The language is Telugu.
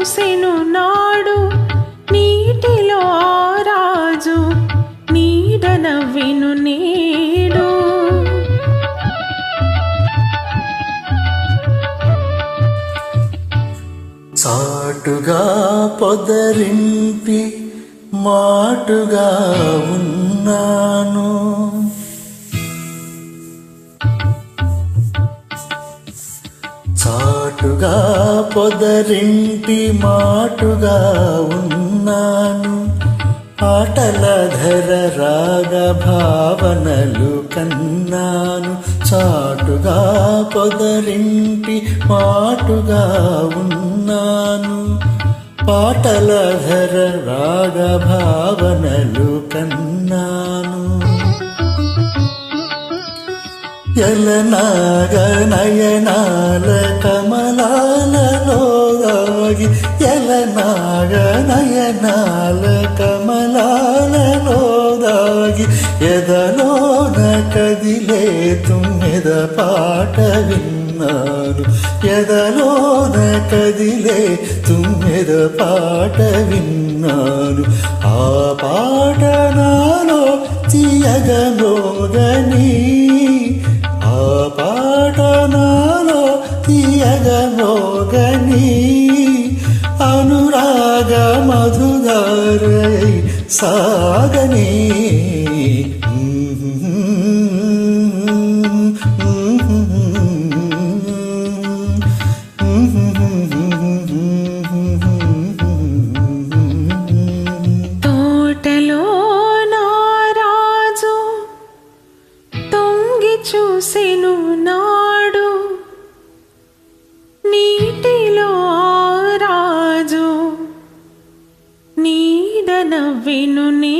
చూసెను నాడు నీటిలో రాజు నీడ నవ్వెను నేడు. చాటుగా పొదరింటి మాటుగా ఉన్నాను, చాటుగా పొదరింటి మాటుగా ఉన్నాను. ఆటల ధర రాగ భావనలు కన్నాను, చాటుగా పొదరింటి మాటుగా ఉన్నాను. పాటల ధర రాగ భావనలు కన్నాను. ఎలనాగ నయనాల కమలాలలో దాగి, ఎలనాగ నయనాల కమలాలలో దాగి, ఎదలోన కదిలే తుమ్మెద పాట విన్నాను, ఎదలోన కదిలే తుమ్మెద పాట విన్నాను. ఆ పాట నాలో తీయగా మోగని, ఆ పాట నాలో తీయగా మోగని, అనురాగ మధుదారై సాగని. తోటలో నారాజు తొంగి చూసెను నాడు నీటిలో రాజు నీడ నవ్వెను నేడు.